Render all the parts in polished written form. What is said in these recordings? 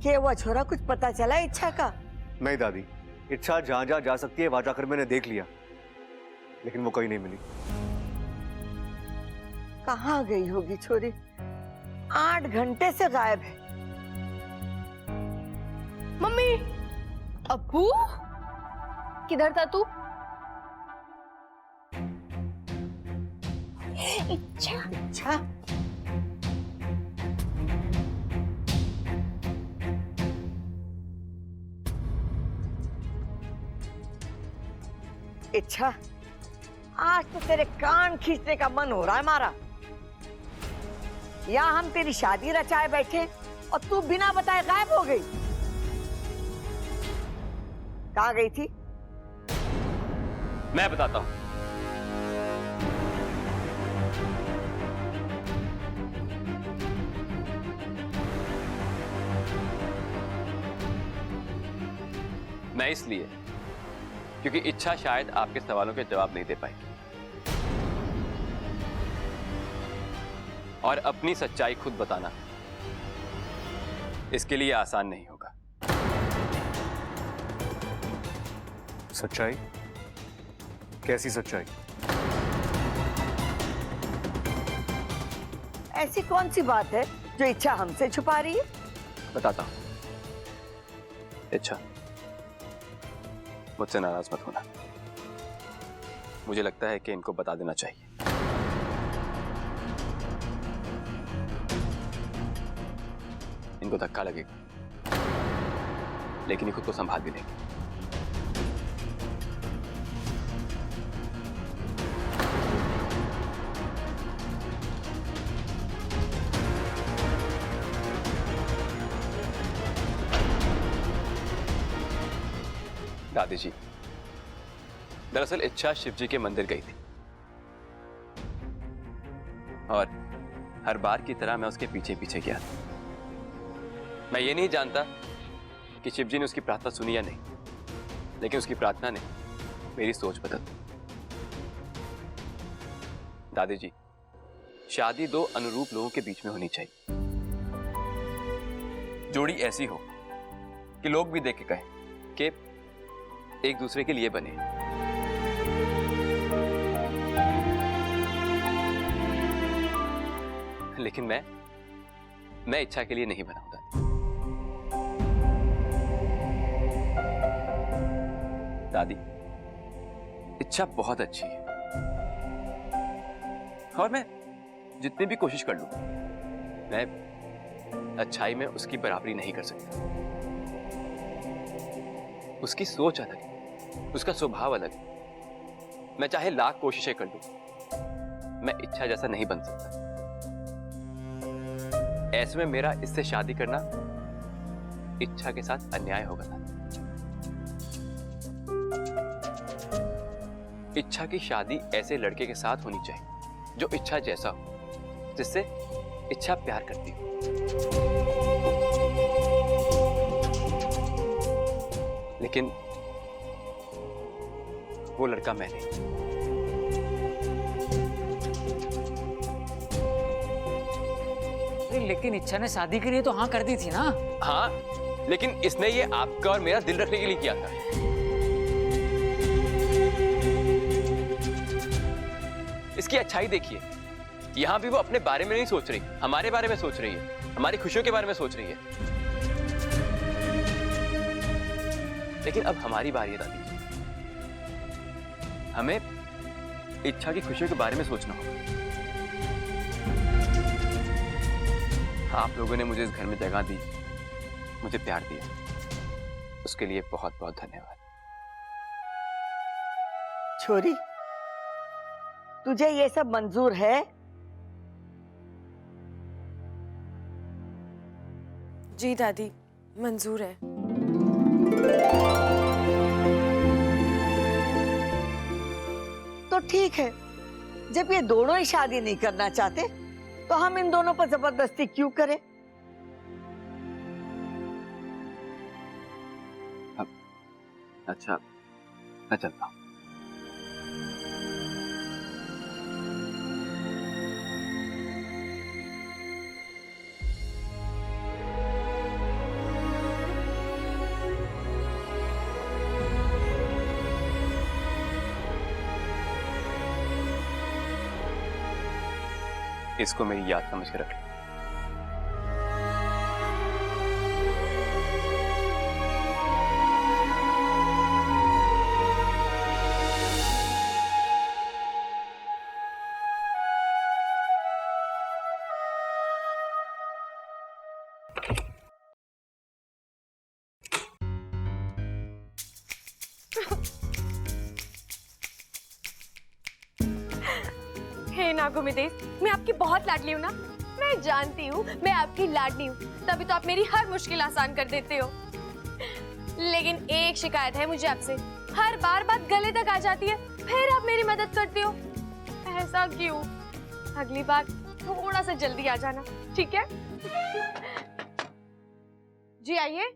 क्या हुआ छोरा, कुछ पता चला इच्छा का? नहीं दादी, इच्छा जहां जहां जा सकती है वहां जाकर मैंने देख लिया, लेकिन वो कहीं नहीं मिली। कहाँ गई होगी छोरी? 8 घंटे से गायब है। मम्मी, अब्बू, किधर था तू? इच्छा इच्छा इच्छा, आज तो तेरे कान खींचने का मन हो रहा है हमारा। यहाँ हम तेरी शादी रचाए बैठे और तू बिना बताए गायब हो गई। कहाँ गई थी? मैं बताता हूं। मैं इसलिए क्योंकि इच्छा शायद आपके सवालों के जवाब नहीं दे पाएगी और अपनी सच्चाई खुद बताना इसके लिए आसान नहीं होगा। सच्चाई? कैसी सच्चाई? ऐसी कौन सी बात है जो इच्छा हमसे छुपा रही है? बताता हूं। इच्छा, मुझसे नाराज मत होना। मुझे लगता है कि इनको बता देना चाहिए। इनको धक्का लगेगा, लेकिन ये खुद को संभाल भी लेंगे। दादी जी, दरअसल इच्छा शिव जी के मंदिर गई थी और हर बार की तरह मैं उसके पीछे पीछे गया था। मैं ये नहीं जानता कि शिव जी ने उसकी प्रार्थना सुनी या नहीं, लेकिन उसकी प्रार्थना ने मेरी सोच बदल दी। दादी जी, शादी दो अनुरूप लोगों के बीच में होनी चाहिए। जोड़ी ऐसी हो कि लोग भी देख के कहें कि एक दूसरे के लिए बने। लेकिन मैं इच्छा के लिए नहीं बना हूं दादी। इच्छा बहुत अच्छी है और मैं जितनी भी कोशिश कर लूं, मैं अच्छाई में उसकी बराबरी नहीं कर सकता। उसकी सोच अलग है, उसका स्वभाव अलग है। मैं चाहे लाख कोशिशें कर लूं, मैं इच्छा जैसा नहीं बन सकता। ऐसे में मेरा इससे शादी करना इच्छा के साथ अन्याय होगा ना। इच्छा की शादी ऐसे लड़के के साथ होनी चाहिए जो इच्छा जैसा हो, जिससे इच्छा प्यार करती हो। लेकिन वो लड़का मैं नहीं। लेकिन इच्छा ने शादी के लिए तो हाँ कर दी थी ना। हाँ, लेकिन इसने ये आपका और मेरा दिल रखने के लिए किया था। इसकी अच्छाई देखिए, यहां भी वो अपने बारे में नहीं सोच रही, हमारे बारे में सोच रही है, हमारी खुशियों के बारे में सोच रही है। लेकिन अब हमारी बारी है दादी। हमें इच्छा की खुशियों के बारे में सोचना होगा। आप लोगों ने मुझे इस घर में जगह दी, मुझे प्यार दिया, उसके लिए बहुत बहुत धन्यवाद। छोरी, तुझे ये सब मंजूर है? जी दादी, मंजूर है। तो ठीक है, जब ये दोनों ही शादी नहीं करना चाहते तो हम इन दोनों पर जबरदस्ती क्यों करें? अच्छा, मैं चलता हूं। इसको मेरी याद समझ के रख लो। हे नागुमिदेव, मैं आपकी बहुत लाडली हूँ ना। मैं जानती हूँ मैं आपकी लाडली हूँ, तभी तो आप मेरी हर मुश्किल आसान कर देते हो। लेकिन एक शिकायत है मुझे आपसे, हर बार बात गले तक आ जाती है, फिर आप मेरी मदद करते हो। ऐसा क्यों? अगली बार थोड़ा सा जल्दी आ जाना, ठीक है? जी आइए।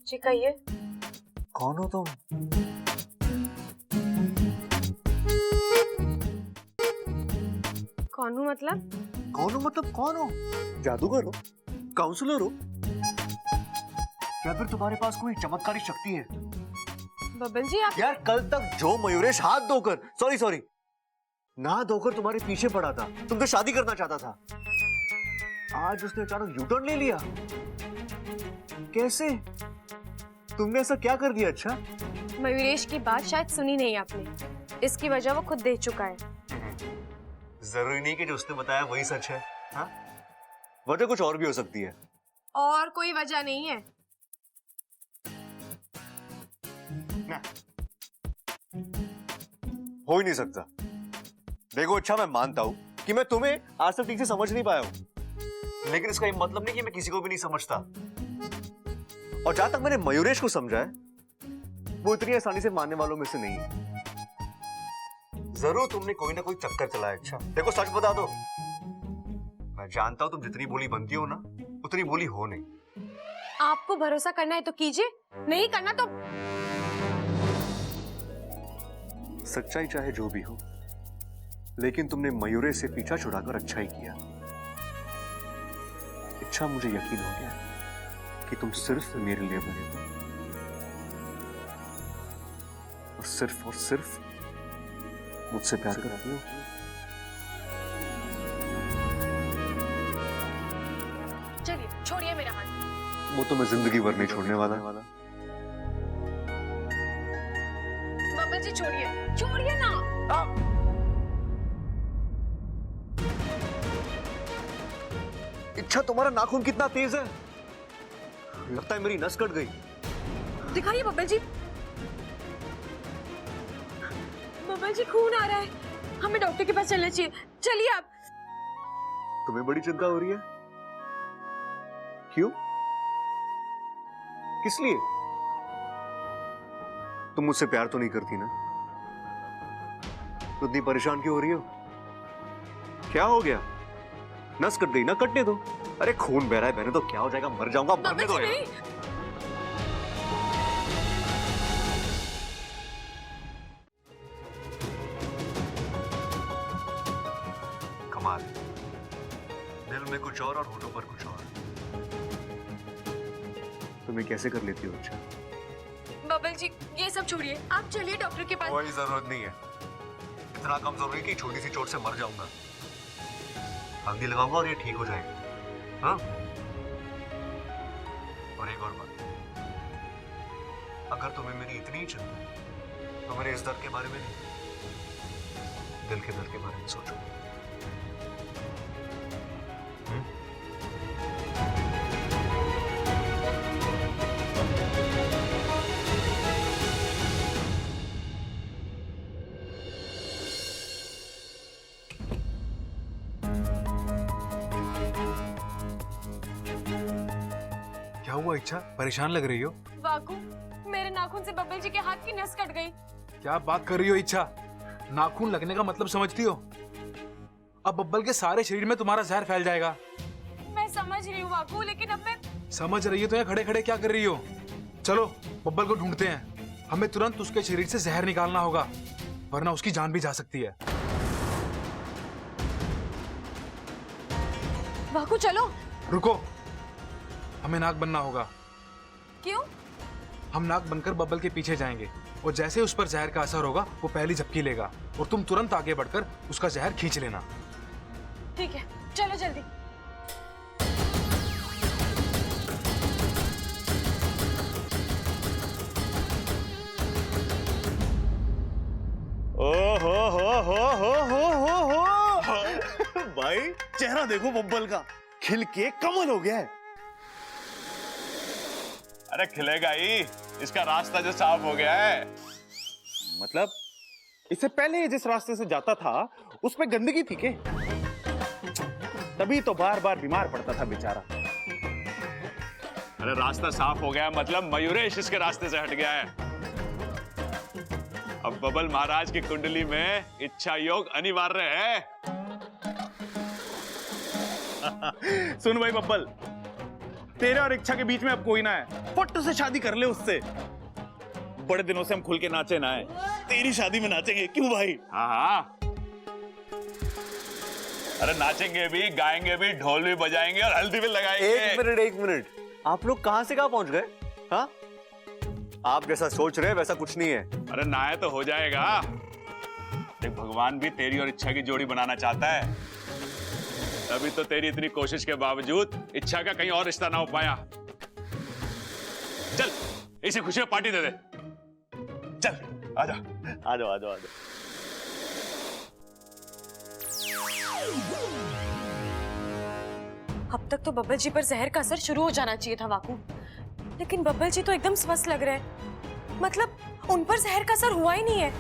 जी कहिए। कौन हो तुम? कौन हूँ मतलब? कौन हो मतलब कौन हो? जादूगर हो? काउंसलर हो? या फिर तुम्हारे पास कोई चमत्कारी शक्ति है? बबल जी आप यार कल तक जो मयूरेश हाथ धोकर सॉरी ना धोकर तुम्हारे पीछे पड़ा था, तुमसे शादी करना चाहता था, आज उसने अचानक यू टर्न ले लिया। कैसे? तुमने ऐसा क्या कर दिया? अच्छा मयूरेश की बात शायद सुनी नहीं आपने, इसकी वजह वो खुद दे चुका है। जरूरी नहीं कि जो उसने बताया वही सच है। हाँ, वजह कुछ और भी हो सकती है। और कोई वजह नहीं है। ना, हो ही नहीं सकता। देखो अच्छा, मैं मानता हूं कि मैं तुम्हें आज तक ठीक से समझ नहीं पाया हूं, लेकिन इसका ये मतलब नहीं कि मैं किसी को भी नहीं समझता। और जहां तक मैंने मयूरेश को समझा है, वो इतनी आसानी से मानने वालों में से नहीं है। जरूर तुमने कोई ना कोई चक्कर चलाया। अच्छा देखो, सच बता दो, मैं जानता हूं तुम जितनी बोली बनती हो ना, उतनी बोली हो नहीं। आपको भरोसा करना है तो कीजिए, नहीं करना तो सच्चाई चाहे जो भी हो, लेकिन तुमने मयूरेश से पीछा छुड़ाकर अच्छा ही किया। अच्छा, मुझे यकीन हो गया कि तुम सिर्फ मेरे लिए बने हो, और सिर्फ मुझसे प्यार करती हो। चलिए छोड़िए मेरा हाथ। वो तो मैं जिंदगी भर नहीं छोड़ने वाला। बबल जी छोड़िए ना। इच्छा, तुम्हारा नाखून कितना तेज है, लगता है मेरी नस कट गई। दिखाइए बबल जी। बबल जी खून आ रहा है, हमें डॉक्टर के पास चलना चाहिए। चलिए आप। तुम्हें बड़ी चिंता हो रही है? क्यों? किस लिए? तुम मुझसे प्यार तो नहीं करती ना? तो इतनी परेशान क्यों हो रही हो? क्या हो गया? नस कट गई ना, कटने दो। अरे खून बह रहा है, बहने तो क्या हो जाएगा, मर जाऊंगा, मरने दो यार। कमाल, दिल में कुछ और होठों पर कुछ और। तुम्हें कैसे कर लेती हो? अच्छा बबल जी ये सब छोड़िए, आप चलिए डॉक्टर के पास। कोई जरूरत नहीं है, इतना कमजोर है कि छोटी सी चोट से मर जाऊंगा। हल्दी लगाऊंगा और ये ठीक हो जाएगा। हाँ, और एक और बात, अगर तुम्हें मेरी इतनी ही चिंता है तो मेरे इस दर्द के बारे में नहीं, दिल के दर्द के बारे में सोचो। क्या हुआ इच्छा, परेशान लग रही हो? वाकू, मेरे नाखून से बबल जी के हाथ की नस कट गई। क्या बात कर रही हो इच्छा? नाखून लगने का मतलब समझती हो? अब बब्बल के सारे शरीर में तुम्हारा जहर फैल जाएगा। मैं समझ रही हूँ वाकू, लेकिन अब मैं समझ रही हो तो यहाँ खड़े खड़े क्या कर रही हो? चलो बब्बल को ढूंढते हैं, हमें तुरंत उसके शरीर से जहर निकालना होगा, वरना उसकी जान भी जा सकती है। वाकू चलो। रुको, हमें नाग बनना होगा। क्यों? हम नाग बनकर बब्बल के पीछे जाएंगे और जैसे उस पर जहर का असर होगा वो पहली झपकी लेगा और तुम तुरंत आगे बढ़कर उसका जहर खींच लेना। ठीक है, चलो जल्दी। ओ हो भाई, चेहरा देखो बब्बल का, खिल के कमल हो गया है। अरे खिलेगा ही, इसका रास्ता जो साफ हो गया है। मतलब इससे पहले ये जिस रास्ते से जाता था उस पे गंदगी थी के? तभी तो बार बार बीमार पड़ता था बेचारा। अरे रास्ता साफ हो गया मतलब मयूरेश इसके रास्ते से हट गया है। अब बबल महाराज की कुंडली में इच्छा योग अनिवार्य है। सुन भाई बब्बल, तेरे और इच्छा के बीच में अब कोई ना है, फट से शादी कर ले उससे। बड़े दिनों से हम खुल के नाचे ना है, तेरी शादी में नाचेंगे, क्यों भाई? हाँ हाँ, अरे नाचेंगे भी, गाएंगे भी, ढोल भी बजाएंगे और हल्दी भी लगाएंगे। एक मिनट, आप लोग कहां से कहां पहुंच गए? हाँ, आप जैसा सोच रहे वैसा कुछ नहीं है। अरे ना है तो हो जाएगा। देख, भगवान भी तेरी और इच्छा की जोड़ी बनाना चाहता है, तभी तो तेरी इतनी कोशिश के बावजूद इच्छा का कहीं और रिश्ता ना हो पाया। चल इसे खुशी में पार्टी दे दे। चल आजा। आ जाओ आ जाओ आ जाओ। अब तक तो बब्बल जी पर जहर का असर शुरू हो जाना चाहिए था वाकू, लेकिन बब्बल जी तो एकदम स्वस्थ लग रहे हैं। मतलब उन पर जहर का असर हुआ ही नहीं है।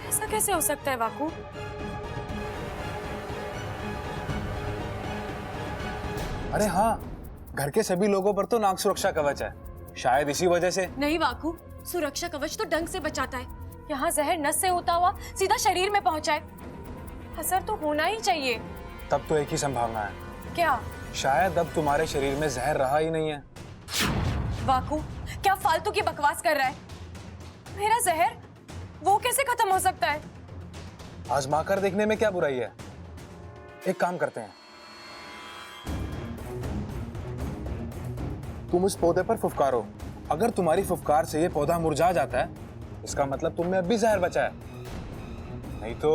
ऐसा कैसे हो सकता है वाकू? अरे हाँ, घर के सभी लोगों पर तो नाग सुरक्षा कवच है, शायद इसी वजह से। नहीं वाकू, सुरक्षा कवच तो डंक से बचाता है। यहाँ जहर नस से होता हुआ सीधा शरीर में पहुंचाए, असर तो होना ही चाहिए। तब तो एक ही संभावना है। क्या? शायद अब तुम्हारे शरीर में जहर रहा ही नहीं है। वाकू, क्या फालतू की बकवास कर रहा है? मेरा जहर वो कैसे खत्म हो सकता है? आजमा कर देखने में क्या बुराई है। एक काम करते हैं, तुम इस पौधे पर फुफकारो। अगर तुम्हारी फुफकार से ये पौधा मुरझा जाता है, इसका मतलब तुम में अब भी जहर बचा है, नहीं तो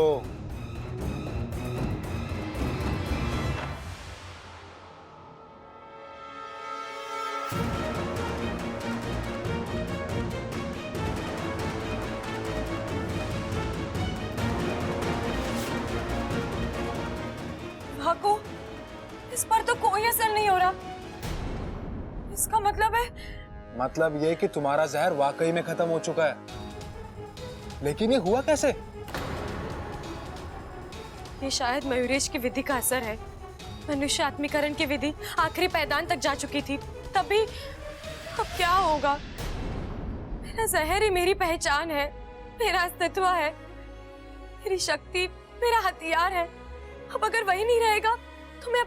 वाकू, इस पर तो कोई असर नहीं हो रहा। इसका मतलब है? मतलब ये कि तुम्हारा जहर वाकई में खत्म हो चुका है। लेकिन ये हुआ कैसे? ये शायद मयूरेश की विधि का असर है। मनुष्य आत्मीकरण की विधि आखिरी पैदान तक जा चुकी थी, तभी अब क्या होगा? मेरा जहर ही मेरी पहचान है, मेरा अस्तित्व है, मेरी शक्ति, मेरा हथियार है। अब अगर वही नहीं रहेगा तो मैं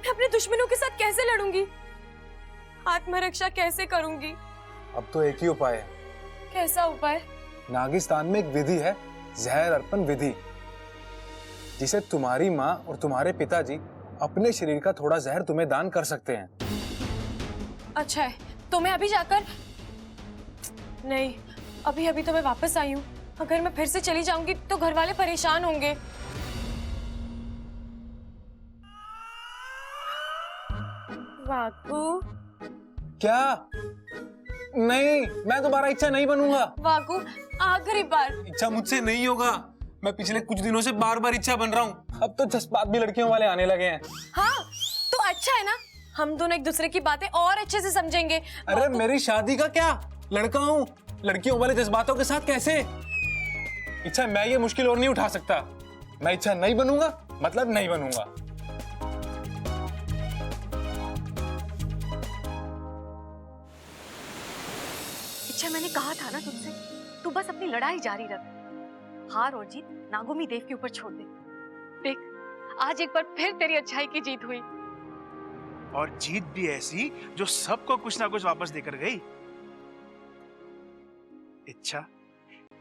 अपने दुश्मनों के साथ कैसे लड़ूंगी? आत्मरक्षा कैसे करूंगी? अब तो एक ही उपाय है। कैसा उपाय? नागिस्तान में एक विधि है, जहर अर्पण विधि, जिसे तुम्हारी माँ और तुम्हारे पिताजी अपने शरीर का थोड़ा जहर तुम्हें दान कर सकते हैं। अच्छा है, तो मैं अभी जाकर? नहीं, अभी अभी तो मैं वापस आई हूँ। अगर मैं फिर से चली जाऊंगी तो घर वाले परेशान होंगे। वाकू, क्या? नहीं, मैं दोबारा इच्छा नहीं बनूंगा। वाकू, आखिरी बार। इच्छा मुझसे नहीं होगा। मैं पिछले कुछ दिनों से बार बार इच्छा बन रहा हूँ। अब तो जज्बात भी लड़कियों वाले आने लगे हैं। हाँ, तो अच्छा है ना, हम दोनों एक दूसरे की बातें और अच्छे से समझेंगे। अरे मेरी शादी का क्या, लड़का हूँ, लड़कियों वाले जज्बातों के साथ कैसे? इच्छा, मैं ये मुश्किल और नहीं उठा सकता। मैं इच्छा नहीं बनूंगा, मतलब नहीं बनूंगा। अच्छा, मैंने कहा था ना तुझसे, तू बस अपनी लड़ाई जारी रख। हार और जीत नागोमी देव के ऊपर छोड़ दे। देख, आज एक बार फिर तेरी अच्छाई की जीत हुई। और जीत भी ऐसी जो सबको कुछ ना कुछ वापस देकर गई। इच्छा,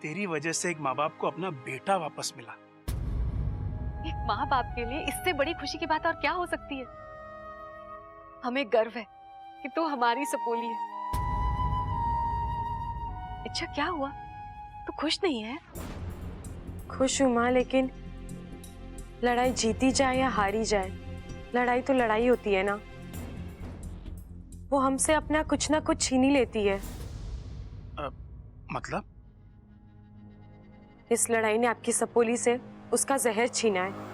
तेरी वजह से एक माँ बाप को अपना बेटा वापस मिला। एक माँ बाप के लिए इससे बड़ी खुशी की बात और क्या हो सकती है? हमें गर्व है कि तू हमारी सपोली है। अच्छा क्या हुआ, तू खुश नहीं है? खुश हूँ माँ, लेकिन लड़ाई जीती जाए या हारी जाए, लड़ाई तो लड़ाई होती है ना। वो हमसे अपना कुछ ना कुछ छीन ही लेती है। मतलब? इस लड़ाई ने आपकी सपोली से उसका जहर छीना है।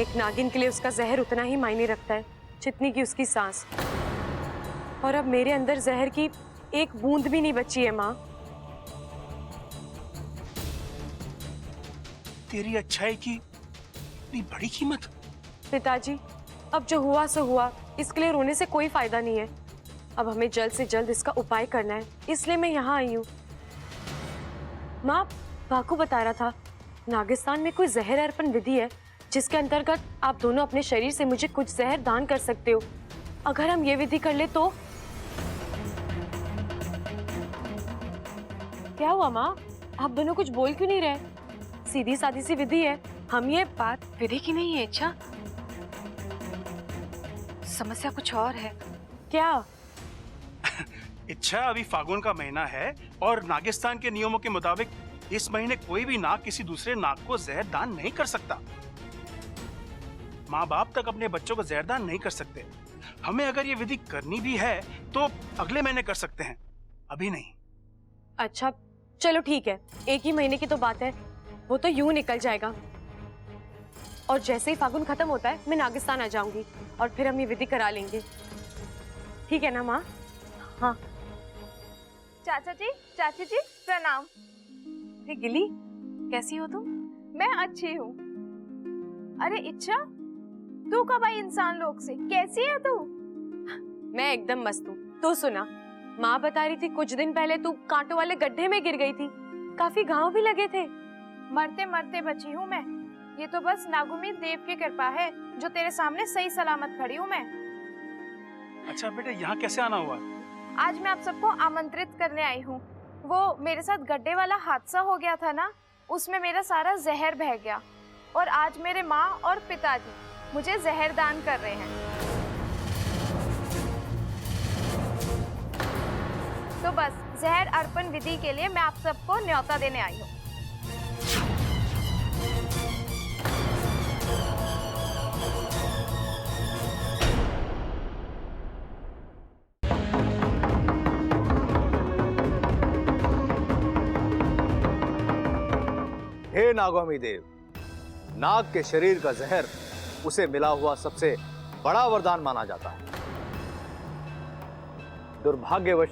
एक नागिन के लिए उसका जहर उतना ही मायने रखता है जितनी की उसकी सांस। और अब मेरे अंदर जहर की एक बूंद भी नहीं बची है माँ। तेरी अच्छाई की इतनी बड़ी कीमत? पिताजी, अब जो हुआ सो हुआ, इसके लिए रोने से कोई फायदा नहीं है। अब हमें जल्द से जल्द इसका उपाय करना है, इसलिए मैं यहाँ आई हूँ। माँ, बाकू बता रहा था नागिस्तान में कोई जहर अर्पण विधि है जिसके अंतर्गत आप दोनों अपने शरीर से मुझे कुछ जहर दान कर सकते हो। अगर हम ये विधि कर ले तो? क्या हुआ माँ, आप दोनों कुछ बोल क्यों नहीं रहे? सीधी सादी सी विधि है, हम ये बात विधि की नहीं है इच्छा, समस्या कुछ और है। क्या? इच्छा, अभी फागुन का महीना है और नागिस्तान के नियमों के मुताबिक इस महीने कोई भी नाग किसी दूसरे नाग को जहर दान नहीं कर सकता। माँ बाप तक अपने बच्चों को जहर दान नहीं कर सकते। हमें अगर ये विधि करनी भी है तो अगले महीने कर सकते हैं, अभी नहीं। अच्छा चलो ठीक है, एक ही महीने की तो बात है, वो तो यूं निकल जाएगा। और जैसे ही फागुन खत्म होता है मैं नागिस्तान आ जाऊंगी और फिर हम ये विधि करा लेंगे, ठीक है ना माँ? हाँ। चाचा जी, चाची जी प्रणाम। हे गिली, कैसी हो तुम? मैं अच्छी हूँ। अरे इच्छा, तू कब आई इंसान लोक से? कैसी है तू? मैं एकदम मस्त हूँ। तू सुना, माँ बता रही थी कुछ दिन पहले तू कांटों वाले गड्ढे में गिर गई थी, काफी घाव भी लगे थे। मरते मरते बची हूँ मैं। ये तो बस नागुमी देव की कृपा है जो तेरे सामने सही सलामत खड़ी हूँ मैं। अच्छा बेटा, यहाँ कैसे आना हुआ? आज मैं आप सबको आमंत्रित करने आई हूँ। वो मेरे साथ गड्ढे वाला हादसा हो गया था ना, उसमें मेरा सारा जहर बह गया और आज मेरे माँ और पिताजी मुझे जहर दान कर रहे हैं। तो बस जहर अर्पण विधि के लिए मैं आप सबको न्योता देने आई हूँ। हे नागोमी देव, नाग के शरीर का जहर उसे मिला हुआ सबसे बड़ा वरदान माना जाता है। दुर्भाग्यवश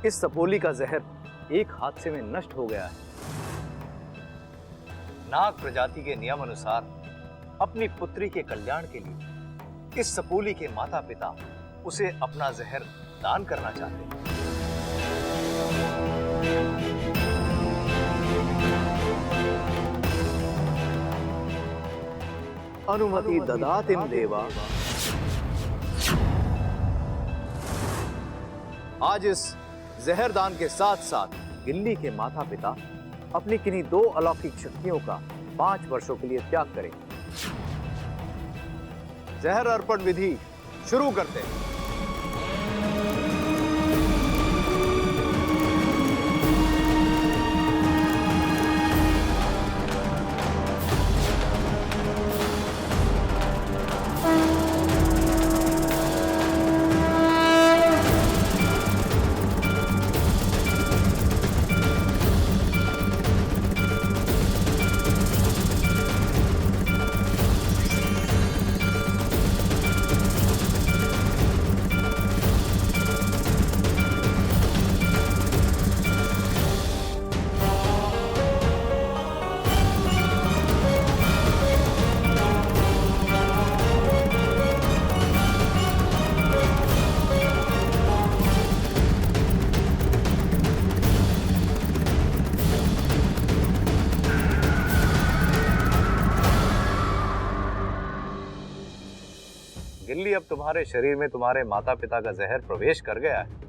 इस सपोली का जहर एक हादसे में नष्ट हो गया है। नाग प्रजाति के नियम अनुसार अपनी पुत्री के कल्याण के लिए इस सपोली के माता पिता उसे अपना जहर दान करना चाहते हैं। अनुमति ददातिम देवा। आज इस जहर दान के साथ साथ गिल्ली के माता पिता अपनी किन्हीं 2 अलौकिक शक्तियों का 5 वर्षों के लिए त्याग करें। जहर अर्पण विधि शुरू करते हैं। मेनली अब तुम्हारे शरीर में तुम्हारे माता पिता का जहर प्रवेश कर गया है।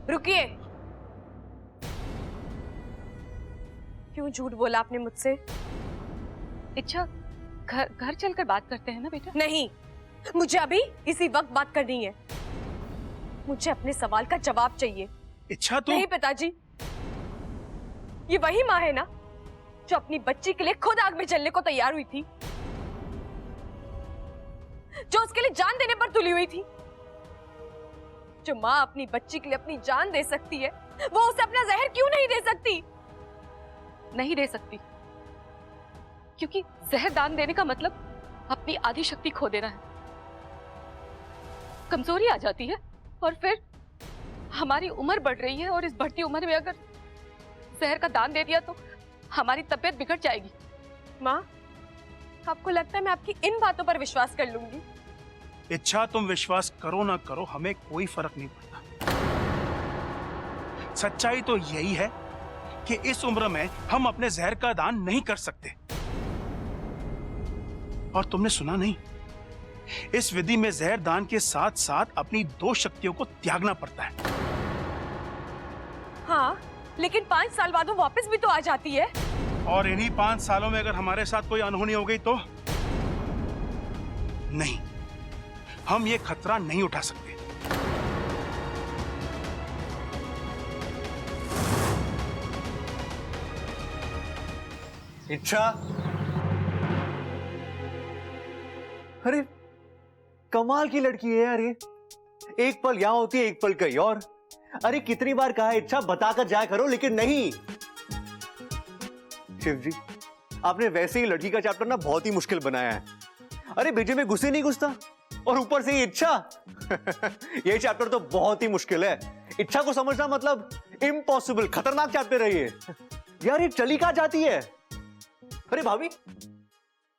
रुकिए। क्यों झूठ बोला आपने मुझसे? इच्छा, घर चलकर बात करते हैं ना बेटा? नहीं, मुझे अभी इसी वक्त बात करनी है। मुझे अपने सवाल का जवाब चाहिए। इच्छा तो नहीं पिताजी, ये वही माँ है ना जो अपनी बच्ची के लिए खुद आग में जलने को तैयार हुई थी, जो उसके लिए जान देने पर तुली हुई थी। जो माँ अपनी बच्ची के लिए अपनी जान दे सकती है, वो उसे अपना जहर क्यों नहीं दे सकती? नहीं दे सकती, क्योंकि जहर दान देने का मतलब अपनी आधी शक्ति खो देना है। कमजोरी आ जाती है और फिर हमारी उम्र बढ़ रही है, और इस बढ़ती उम्र में अगर जहर का दान दे दिया तो हमारी तबीयत बिगड़ जाएगी। माँ, आपको लगता है मैं आपकी इन बातों पर विश्वास कर लूंगी? इच्छा, तुम विश्वास करो ना करो, हमें कोई फर्क नहीं पड़ता। सच्चाई तो यही है कि इस उम्र में हम अपने जहर का दान नहीं कर सकते। और तुमने सुना नहीं, इस विधि में जहर दान के साथ साथ अपनी 2 शक्तियों को त्यागना पड़ता है। हाँ, लेकिन 5 साल बाद वो वापस भी तो आ जाती है। और इन्हीं 5 सालों में अगर हमारे साथ कोई अनहोनी हो गई तो? नहीं, हम ये खतरा नहीं उठा सकते। इच्छा, अरे कमाल की लड़की है यार ये। एक पल यहां होती है, एक पल कहीं और। अरे कितनी बार कहा है इच्छा बताकर जाया करो, लेकिन नहीं। शिव जी, आपने वैसे ही लड़की का चैप्टर ना बहुत ही मुश्किल बनाया है। अरे बीजे में घुसे नहीं घुसता, और ऊपर से ये इच्छा। ये चैप्टर तो बहुत ही मुश्किल है। इच्छा को समझना मतलब इम्पॉसिबल, खतरनाक चैप्टर है ये। यार ये चली कहां जाती है? अरे भाभी,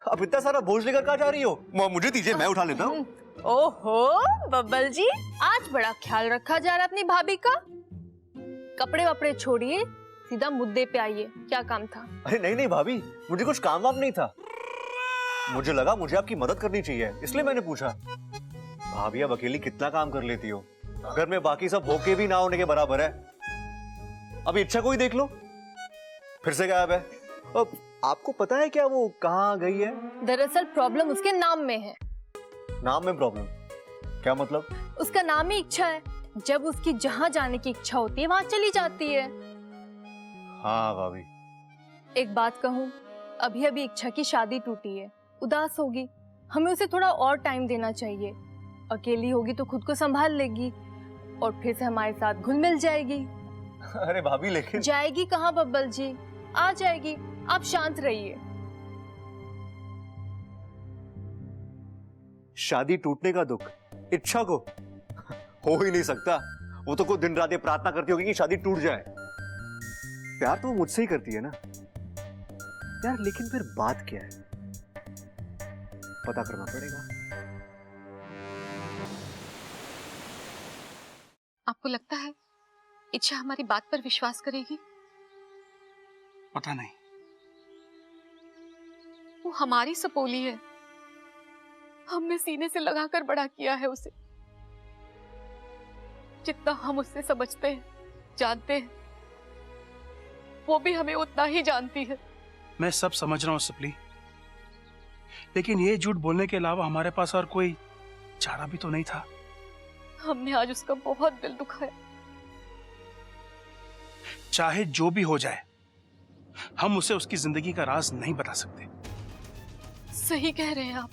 अब इतना सारा बोझ लेकर कहां जा रही हो? मुझे दीजिए, मैं उठा लेता हूँ। ओहो बब्बल जी, आज बड़ा ख्याल रखा जा रहा है अपनी भाभी का। कपड़े वपड़े छोड़िए, सीधा मुद्दे पे आइए। क्या काम था? अरे नहीं नहीं भाभी, मुझे कुछ काम वाम नहीं था। मुझे लगा मुझे आपकी मदद करनी चाहिए, इसलिए मैंने पूछा। भाभी अब अकेली कितना काम कर लेती हो? घर में बाकी सब होके भी ना होने के बराबर है। अभी इच्छा को ही देख लो, फिर से गायब है। अब आपको पता है क्या वो कहाँ गई है? दरअसल प्रॉब्लम उसके नाम में है। नाम में प्रॉब्लम? क्या मतलब? उसका नाम ही इच्छा है। जब उसकी जहाँ जाने की इच्छा होती है वहां चली जाती है। हाँ भाभी। एक बात कहूँ, अभी अभी इच्छा की शादी टूटी है, उदास होगी। हमें उसे थोड़ा और टाइम देना चाहिए। अकेली होगी तो खुद को संभाल लेगी और फिर से हमारे साथ घुल मिल जाएगी। अरे भाभी लेकिन जाएगी कहाँ बब्बल जी, आ जाएगी। आप शांत रहिए। शादी टूटने का दुख इच्छा को हो ही नहीं सकता। वो तो कोई दिन रात ये प्रार्थना करती होगी कि शादी टूट जाए। प्यार तो वो मुझसे ही करती है ना यार। लेकिन फिर बात क्या है, पता करना पड़ेगा। आपको लगता है इच्छा हमारी बात पर विश्वास करेगी? पता नहीं। वो हमारी सपोली है, हमने सीने से लगाकर बड़ा किया है उसे। जितना हम उससे समझते हैं, जानते हैं, वो भी हमें उतना ही जानती है। मैं सब समझ रहा हूँ सपली, लेकिन ये झूठ बोलने के अलावा हमारे पास और कोई चारा भी तो नहीं था। हमने आज उसका बहुत दिल दुखाया। चाहे जो भी हो जाए, हम उसे उसकी जिंदगी का राज नहीं बता सकते। सही कह रहे हैं आप,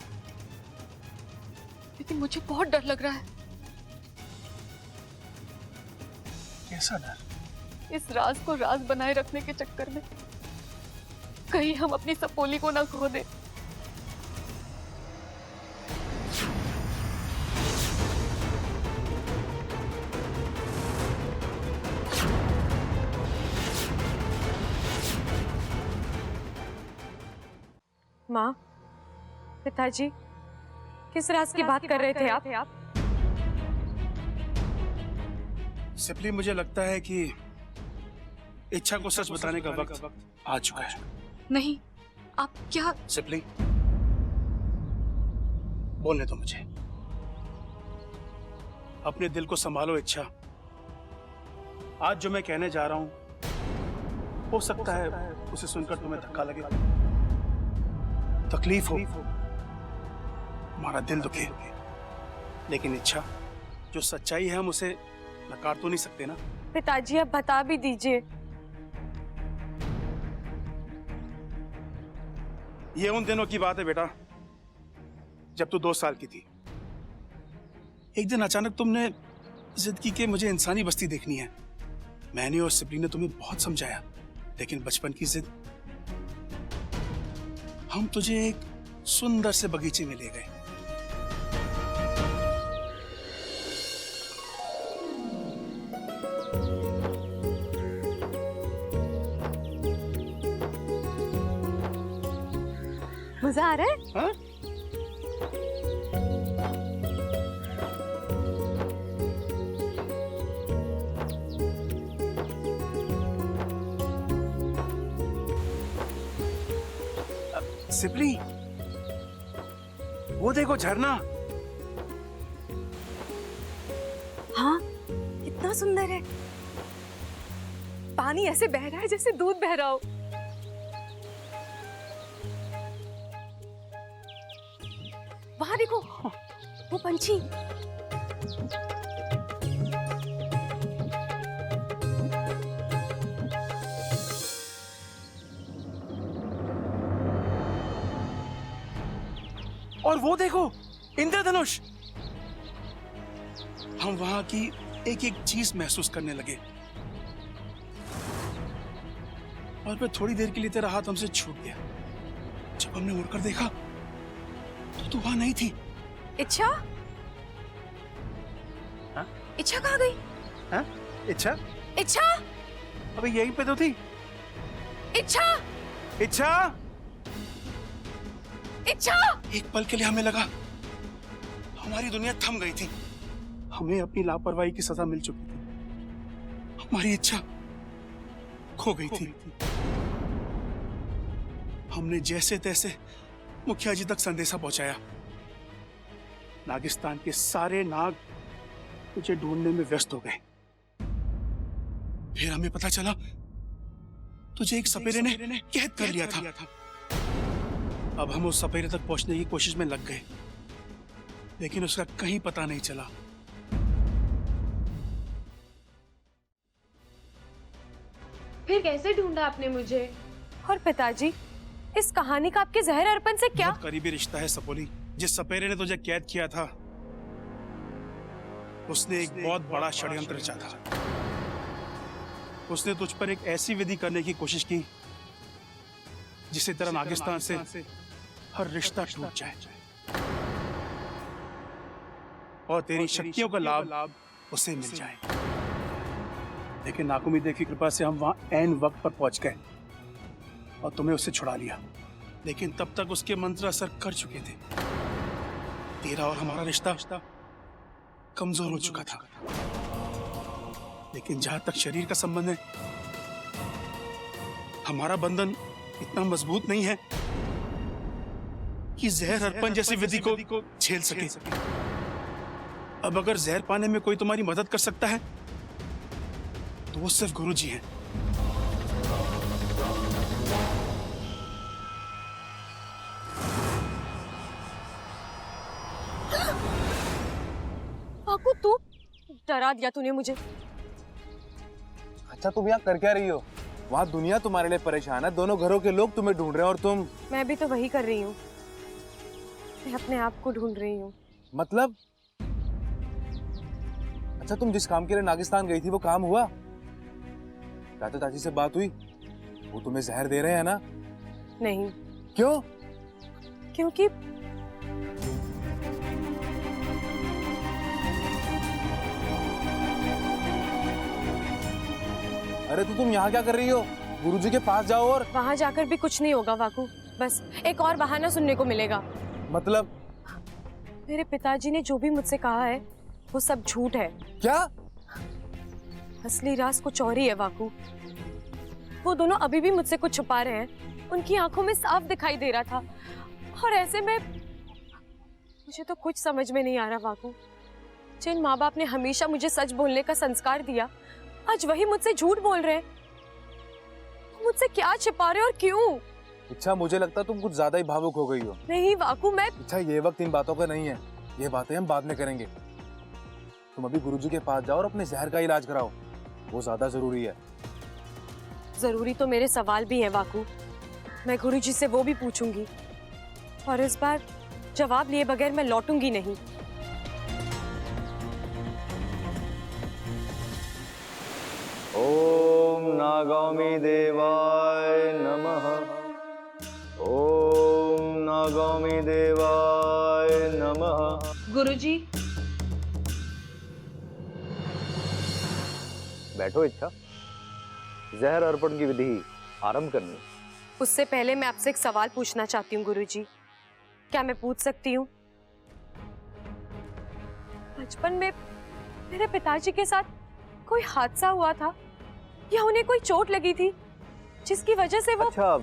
लेकिन मुझे बहुत डर लग रहा है। कैसा डर? इस राज को राज बनाए रखने के चक्कर में कहीं हम अपनी सपोली को ना खो दें। माँ, पिताजी, किस राज की बात कर रहे थे आप? सिपली, मुझे लगता है कि इच्छा को सच बताने का वक्त आ चुका है। नहीं, आप क्या? सिपली, बोलने दो मुझे। अपने दिल को संभालो इच्छा। आज जो मैं कहने जा रहा हूं, हो सकता है उसे सुनकर तुम्हें धक्का लगे, तकलीफ हो, हमारा दिल दुखे, लेकिन इच्छा, जो सच्चाई है हम उसे नकार तो नहीं सकते ना। पिताजी आप बता भी दीजिए। ये उन दिनों की बात है बेटा, जब तू 2 साल की थी। एक दिन अचानक तुमने जिद की कि मुझे इंसानी बस्ती देखनी है। मैंने और सिपली ने तुम्हें बहुत समझाया, लेकिन बचपन की जिद। हम तुझे एक सुंदर से बगीचे में ले गए। मजा आ रहा है? हाँ? सिपली, वो देखो झरना। हाँ, कितना सुंदर है। पानी ऐसे बह रहा है जैसे दूध बह रहा हो। वहां देखो, वो पंछी। और वो देखो, इंद्रधनुष। हम वहां की एक एक चीज महसूस करने लगे, और फिर थोड़ी देर के लिए तेरा हाथ हमसे छूट गया। जब हमने मुड़कर देखा तो तू वहां नहीं थी। इच्छा? हाँ? इच्छा कहाँ गई? हाँ? इच्छा? इच्छा? अबे यहीं पे तो थी। इच्छा? इच्छा? इच्छा? एक पल के लिए हमें लगा हमारी दुनिया थम गई थी। हमें अपनी लापरवाही की सजा मिल चुकी थी। हमारी इच्छा खो गई थी। हमने जैसे तैसे मुखिया जी तक संदेशा पहुंचाया। नागिस्तान के सारे नाग तुझे ढूंढने में व्यस्त हो गए। फिर हमें पता चला तुझे एक सपेरे ने कैद कर लिया था। अब हम उस सपेरे तक पहुंचने की कोशिश में लग गए, लेकिन उसका कहीं पता नहीं चला। फिर कैसे ढूंढा आपने मुझे? और पिताजी, इस कहानी का आपके जहर अर्पण से क्या? बहुत करीबी रिश्ता है सपोली। जिस सपेरे ने तुझे कैद किया था, उसने एक बहुत बड़ा षड्यंत्र रचा था। उसने तुझ पर एक ऐसी विधि करने की कोशिश की जिससे तेरा नागिस्तान से हर रिश्ता टूट जाए और तेरी शक्तियों का लाभ उसे मिल जाए। लेकिन नागुमी देव की कृपा से हम वहां ऐन वक्त पर पहुंच गए और तुम्हें उससे छुड़ा लिया। लेकिन तब तक उसके मंत्र असर कर चुके थे। तेरा और हमारा रिश्ता कमजोर हो चुका था। लेकिन जहां तक शरीर का संबंध है, हमारा बंधन इतना मजबूत नहीं है कि जहर अर्पण जैसी विधि को झेल सके। अब अगर जहर पाने में कोई तुम्हारी मदद कर सकता है तो वो सिर्फ गुरुजी हैं। काकू, तू डरा दिया तूने मुझे। अच्छा, तुम यहाँ कर क्या रही हो? वहाँ दुनिया तुम्हारे लिए परेशान है, दोनों घरों के लोग तुम्हें ढूंढ रहे हैं और तुम। मैं भी तो वही कर रही हूँ। मैं अपने आप को ढूंढ रही हूँ। मतलब? अच्छा, तुम जिस काम के लिए नागिस्तान गई थी वो काम हुआ? चाचा चाची से बात हुई? वो तुम्हें जहर दे रहे हैं ना? नहीं। क्यों? क्योंकि अरे तो तुम यहाँ क्या कर रही हो? गुरुजी के पास जाओ। और वहां जाकर भी कुछ नहीं होगा वाकू। बस एक और बहाना सुनने को मिलेगा। मतलब? मेरे पिताजी ने जो भी मुझसे कहा है वो सब झूठ है। क्या? असली राज कुछ और ही है वाकू। वो दोनों अभी भी मुझसे कुछ छुपा रहे हैं। उनकी आंखों में साफ दिखाई दे रहा था, और ऐसे में मुझे तो कुछ समझ में नहीं आ रहा वाकू। जिन माँ बाप ने हमेशा मुझे सच बोलने का संस्कार दिया, आज वही मुझसे झूठ बोल रहे हैं। मुझसे क्या छिपा रहे और क्यों? इच्छा, मुझे लगता है तुम कुछ ज्यादा ही भावुक हो गई हो। नहीं वाकू, मैं इच्छा, ये वक्त इन बातों का नहीं है। ये बातें हम बाद में करेंगे। तुम अभी गुरुजी के पास जाओ और अपने जहर का इलाज कराओ, वो ज्यादा जरूरी है। जरूरी तो मेरे सवाल भी हैं वाकू। मैं गुरुजी से वो भी पूछूंगी, और इस बार जवाब लिए बगैर मैं लौटूंगी नहीं। ओम नागौमी देवाय नमः। ओम नागौमी देवाय नमः। गुरुजी। बैठो इच्छा, जहर अर्पण की विधि आरंभ करनी। उससे पहले मैं आपसे एक सवाल पूछना चाहती हूँ गुरुजी। क्या मैं पूछ सकती हूँ? बचपन में मेरे पिताजी के साथ कोई हादसा हुआ था, या उन्हें कोई चोट लगी थी जिसकी वजह से वो... अच्छा,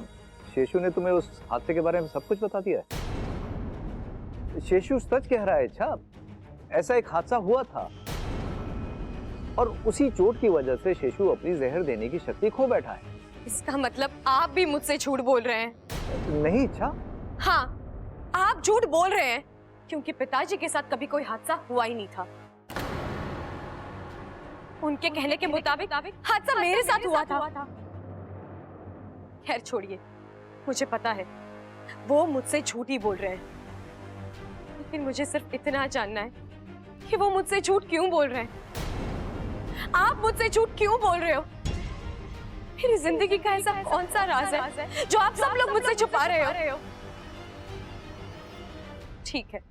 शेषु ने तुम्हें उस हादसे के बारे में सब कुछ बता दिया है? शेषु सच कह रहा है इच्छा, ऐसा एक हादसा हुआ था और उसी चोट की वजह से शेषु अपनी जहर देने की शक्ति खो बैठा है। इसका मतलब आप भी मुझसे झूठ बोल रहे हैं? नहीं इच्छा। हाँ, आप झूठ बोल रहे हैं, क्योंकि पिताजी के साथ कभी कोई हादसा हुआ ही नहीं था। उनके कहने के मुताबिक हादसा मेरे साथ हुआ था। खैर छोड़िए, मुझे पता है वो मुझसे झूठ ही बोल रहे हैं, लेकिन मुझे सिर्फ इतना जानना है कि वो मुझसे झूठ क्यों बोल रहे हैं। आप मुझसे झूठ क्यों बोल रहे हो? मेरी जिंदगी का ऐसा कौन सा राज है जो आप सब लोग मुझसे छुपा रहे हो? ठीक है,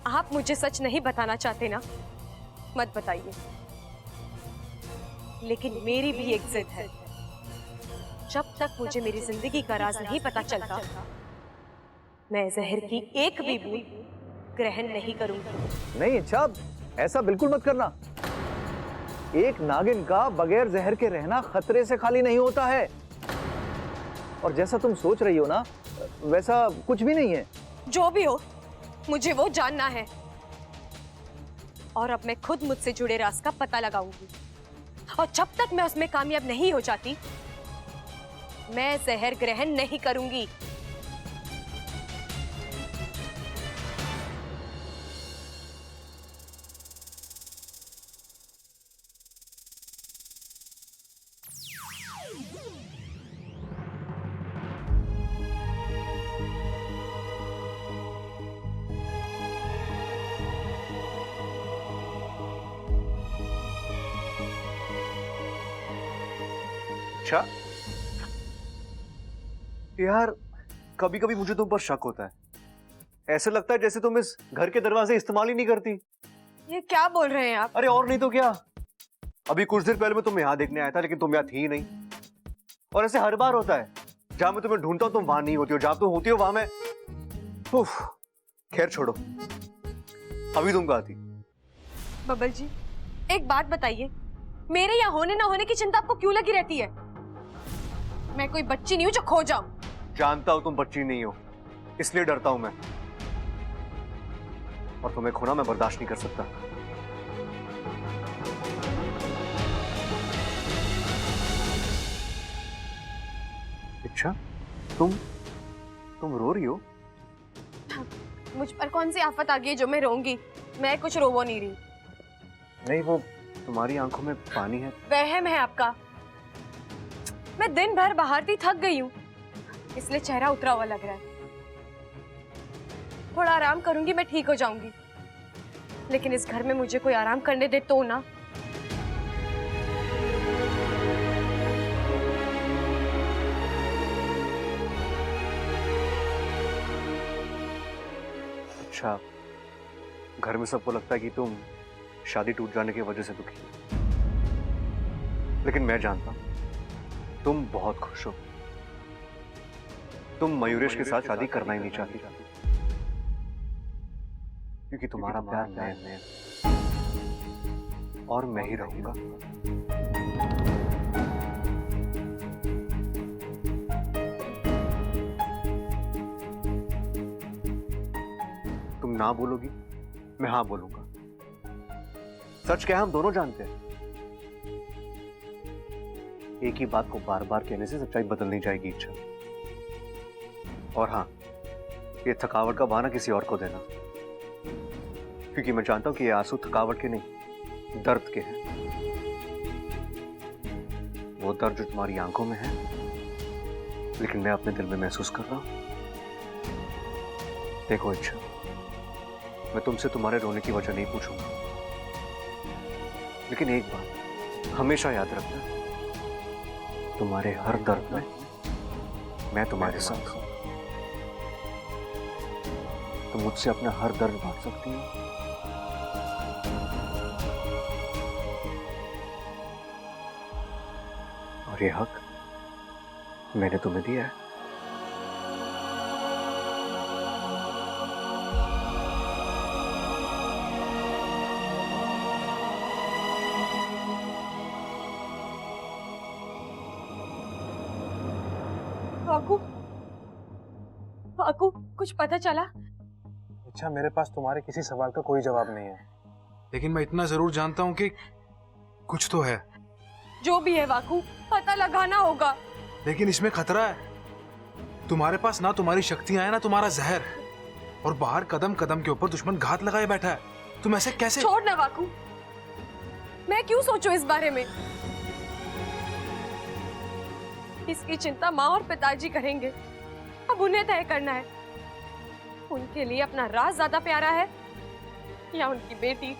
आप मुझे सच नहीं बताना चाहते ना, मत बताइए। लेकिन मेरी भी एक जिद है, जब तक मुझे मेरी जिंदगी का राज नहीं पता चलता, मैं जहर की एक भी बूंद ग्रहण नहीं करूंगी। नहीं इच्छा, ऐसा बिल्कुल मत करना। एक नागिन का बगैर जहर के रहना खतरे से खाली नहीं होता है, और जैसा तुम सोच रही हो ना, वैसा कुछ भी नहीं है। जो भी हो, मुझे वो जानना है, और अब मैं खुद मुझसे जुड़े राज का पता लगाऊंगी, और जब तक मैं उसमें कामयाब नहीं हो जाती, मैं जहर ग्रहण नहीं करूंगी। अच्छा यार, कभी कभी मुझे तुम पर शक होता है। ऐसे लगता है जैसे तुम इस घर के दरवाजे इस्तेमाल ही नहीं करती। ये क्या बोल रहे हैं आप? अरे और नहीं तो क्या, अभी कुछ देर पहले मैं तुम्हें यहाँ देखने आया था, लेकिन तुम यहाँ थी ही नहीं। और ऐसे हर बार होता है, जहां मैं तुम्हें ढूंढता हूँ तुम वहां नहीं होती हो, जहां तुम होती हो वहां मैं... उफ, खैर छोड़ो, अभी तुम कहाँ थी? बबल जी, एक बात बताइए, मेरे यहाँ होने ना होने की चिंता आपको क्यों लगी रहती है? मैं कोई बच्ची नहीं हूँ जो खो जाऊं। जानता हूं तुम बच्ची नहीं हो, इसलिए डरता हूं मैं, और तुम्हें खोना मैं बर्दाश्त नहीं कर सकता। अच्छा, तुम रो रही हो? मुझ पर कौन सी आफत आ गई है जो मैं रोऊंगी? मैं कुछ रो नहीं रही। नहीं, वो तुम्हारी आंखों में पानी है। वहम है आपका। मैं दिन भर बाहर थी, थक गई हूँ, इसलिए चेहरा उतरा हुआ लग रहा है। थोड़ा आराम करूंगी, मैं ठीक हो जाऊंगी, लेकिन इस घर में मुझे कोई आराम करने दे तो ना। अच्छा, घर में सबको लगता है कि तुम शादी टूट जाने की वजह से दुखी हो, लेकिन मैं जानता हूं तुम बहुत खुश हो। तुम मयूरेश के साथ शादी करना ही नहीं चाहती, क्योंकि तुम्हारा प्यार मैं और मैं ही रहूंगा। तुम ना बोलोगी, मैं हाँ बोलूंगा। सच क्या है हम दोनों जानते हैं, एक ही बात को बार बार कहने से सच्चाई बदल नहीं जाएगी इच्छा। और हाँ, ये थकावट का बहाना किसी और को देना, क्योंकि मैं जानता हूं कि ये आंसू थकावट के नहीं, दर्द के हैं। वो दर्द जो तुम्हारी आंखों में है, लेकिन मैं अपने दिल में महसूस कर रहा हूं। देखो इच्छा, मैं तुमसे तुम्हारे रोने की वजह नहीं पूछूंगा, लेकिन एक बात हमेशा याद रखना, तुम्हारे हर दर्द में मैं तुम्हारे साथ हूं। तुम मुझसे अपना हर दर्द बांट सकती हो। और ये हक मैंने तुम्हें दिया है। वाकू, वाकू, कुछ पता चला? अच्छा, मेरे पास तुम्हारे किसी सवाल का कोई जवाब नहीं है, लेकिन मैं इतना जरूर जानता हूं कि कुछ तो है। जो भी है वाकू, पता लगाना होगा। लेकिन इसमें खतरा है। तुम्हारे पास ना तुम्हारी शक्तियां हैं ना तुम्हारा जहर, और बाहर कदम कदम के ऊपर दुश्मन घात लगाए बैठा है। तुम ऐसे कैसे? छोड़ ना वाकू, मैं क्यों सोचूं इस बारे में? इसकी चिंता माँ और पिताजी करेंगे, अब उन्हें तय करना है। उनके लिए अपना राज ज्यादा प्यारा है या उनकी बेटी?